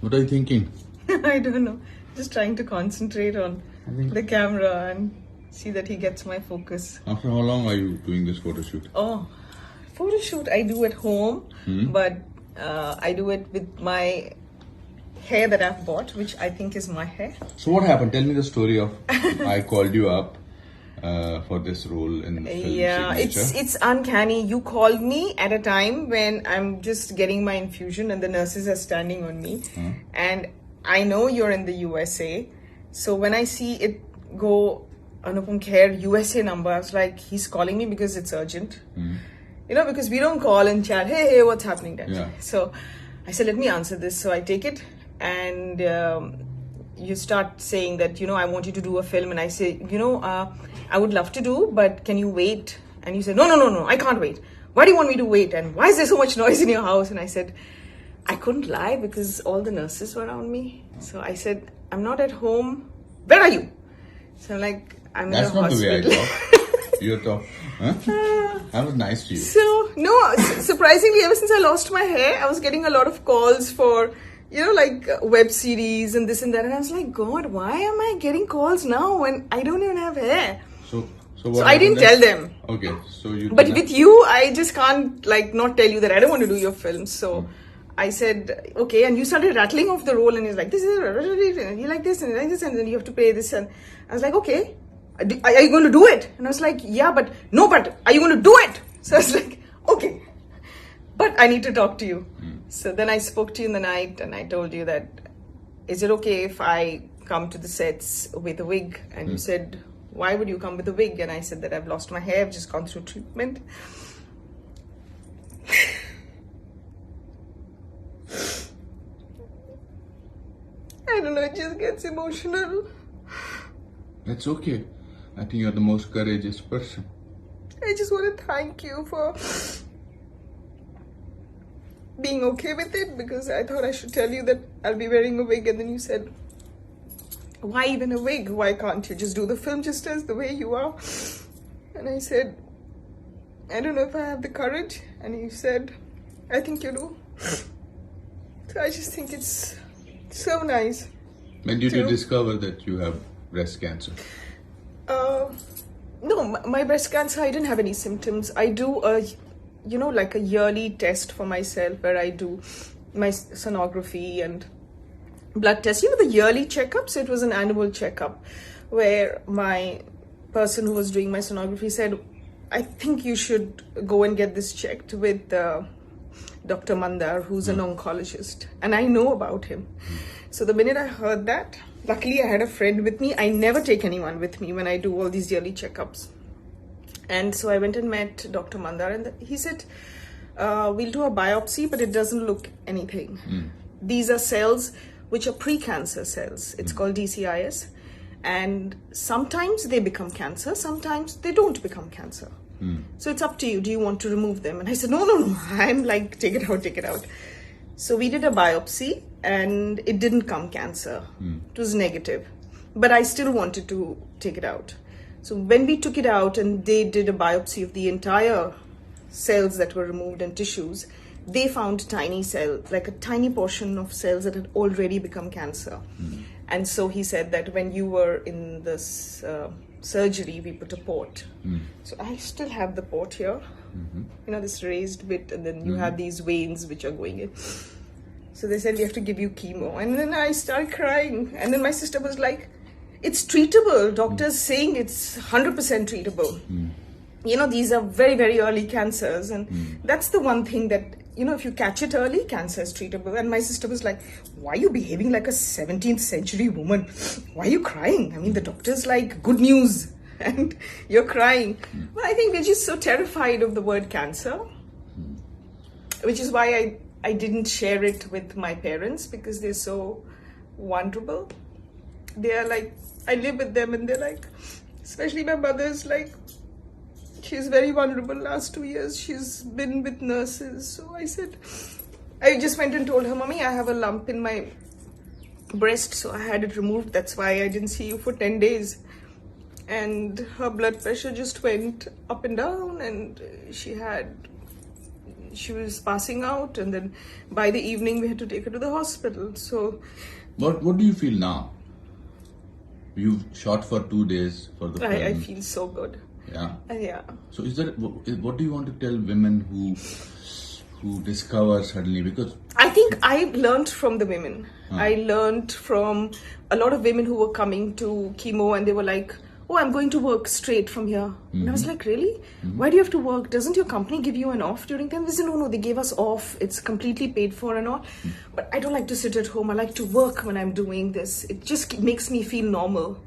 What are you thinking? I don't know. Just trying to concentrate on the camera and see that he gets my focus. After how long are you doing this photo shoot? Oh, photo shoot I do at home, but I do it with my hair that I've bought, which I think is my hair. So what happened? Tell me the story of I called you up for this role in film Signature. It's uncanny. You called me at a time when I'm just getting my infusion and the nurses are standing on me, and I know you're in the USA. So when I see it go Anupam Kher USA number, I was like, he's calling me because it's urgent. You know, because we don't call and chat, hey, what's happening then? Yeah. So I said, let me answer this. So I take it, and you start saying that, you know, I want you to do a film. And I say, you know, I would love to do, but can you wait? And you said, no, I can't wait. Why do you want me to wait? And why is there so much noise in your house? And I said, I couldn't lie because all the nurses were around me. So I said, I'm not at home. Where are you? So I'm like, I'm in the hospital. That's not the way I talk. You talk. Huh? I was nice to you. So, no, surprisingly, ever since I lost my hair, I was getting a lot of calls for, you know, like web series and this and that. And I was like, God, why am I getting calls now when I don't even have hair? So I didn't tell them. Okay, so you. But with you, I just can't like not tell you that I don't want to do your film. So I said, okay, and you started rattling off the roll, and he's like, this is, and you like this, and you like this, and then you have to pay this. And I was like, okay, are you going to do it? And I was like, yeah, but are you going to do it? So I was like, okay, but I need to talk to you. So then I spoke to you in the night, and I told you that, is it okay if I come to the sets with a wig? And you said, why would you come with a wig? And I said that I've lost my hair, I've just gone through treatment. I don't know, it just gets emotional. That's okay. I think you're the most courageous person. I just want to thank you for being okay with it, because I thought I should tell you that I'll be wearing a wig, and then you said, why even a wig? Why can't you just do the film just as the way you are? And I said, I don't know if I have the courage. And you said, I think you do. So I just think it's so nice. When did you discover that you have breast cancer? No, my breast cancer, I didn't have any symptoms. I do like a yearly test for myself where I do my sonography and blood tests. You know, the yearly checkups. It was an annual checkup where my person who was doing my sonography said, I think you should go and get this checked with Dr. Mandar, who's an oncologist, and I know about him. So the minute I heard that, luckily I had a friend with me. I never take anyone with me when I do all these yearly checkups. And so I went and met Dr. Mandar, and he said, we'll do a biopsy, but it doesn't look anything. These are cells which are pre-cancer cells. It's called DCIS. And sometimes they become cancer, sometimes they don't become cancer. So it's up to you. Do you want to remove them? And I said, no. I'm like, take it out. So we did a biopsy, and it didn't come cancer. It was negative. But I still wanted to take it out. So when we took it out and they did a biopsy of the entire cells that were removed and tissues, they found tiny cells, like a tiny portion of cells that had already become cancer. And so he said that when you were in this surgery, we put a port. So I still have the port here, you know, this raised bit, and then you have these veins which are going in. So they said, we have to give you chemo. And then I started crying. And then my sister was like, it's treatable. Doctors saying it's 100% treatable. You know, these are very, very early cancers. And that's the one thing that, you know, if you catch it early, cancer is treatable. And my sister was like, why are you behaving like a 17th century woman? Why are you crying? I mean, the doctor's like, good news. And you're crying. Well, I think we're just so terrified of the word cancer, which is why I didn't share it with my parents, because they're so vulnerable. They are like, I live with them, and they're like, especially my mother's like, she's very vulnerable. Last 2 years, she's been with nurses. So I said, I just went and told her, Mommy, I have a lump in my breast, so I had it removed. That's why I didn't see you for 10 days. And her blood pressure just went up and down, and she had she was passing out, and then by the evening we had to take her to the hospital. So, what do you feel now? You've shot for 2 days for the film. I feel so good. Yeah. Yeah. So what do you want to tell women who discover suddenly? Because I think I learned from the women. I learned from a lot of women who were coming to chemo and they were like, oh, I'm going to work straight from here. And I was like, really? Why do you have to work? Doesn't your company give you an off during time? They said, no, they gave us off. It's completely paid for and all. But I don't like to sit at home. I like to work when I'm doing this. It just makes me feel normal.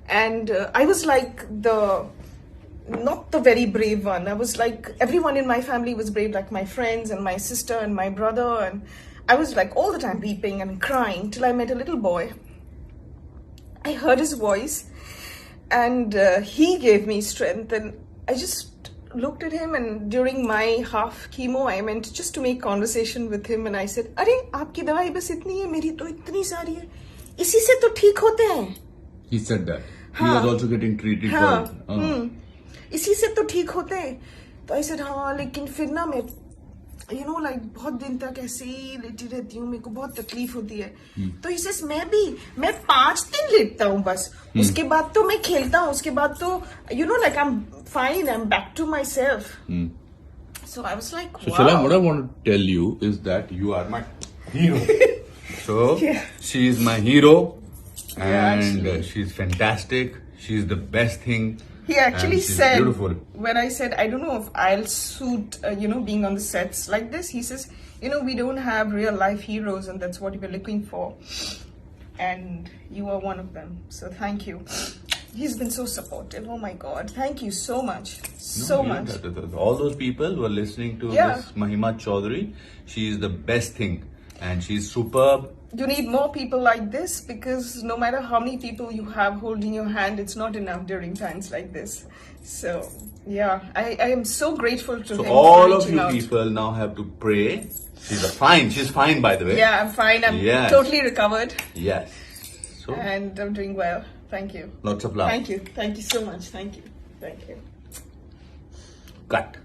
And I was like not the very brave one. I was like, everyone in my family was brave, like my friends and my sister and my brother. And I was like all the time weeping and crying till I met a little boy. I heard his voice. And he gave me strength, and I just looked at him, and during my half chemo, I went just to make conversation with him, and I said, "अरे आपकी दवाई बस इतनी है, मेरी तो इतनी सारी है, इसी से तो ठीक होते हैं." He said that. He was also getting treated for it. इसी से तो ठीक होते हैं. तो I said, हाँ, लेकिन फिर ना मैं like बहुत दिन तक ऐसे ही लेटी रहती हूँ, मेरे को बहुत तकलीफ होती है. तो he says, मैं 5 दिन लेटता हूँ बस, उसके बाद तो मैं खेलता हूँ, उसके बाद तो like I'm fine, I'm back to myself. So I was like, wow. So Shalam, what I want to tell you is that you are my hero. So she is my hero, and she's fantastic. She's the best thing. He actually said, beautiful. When I said, I don't know if I'll suit, being on the sets like this, he says, we don't have real life heroes, and that's what we're looking for. And you are one of them. So thank you. He's been so supportive. Oh my God. Thank you so much. Much. All those people who are listening to this Mahima Chaudhry, she is the best thing. And she's superb. You need more people like this, because no matter how many people you have holding your hand, it's not enough during times like this. So, I am so grateful to him. So all of you people now have to pray. She's fine by the way. Yeah, I'm fine. I'm totally recovered. Yes. So, and I'm doing well. Thank you. Lots of love. Thank you. Thank you so much. Thank you. Cut.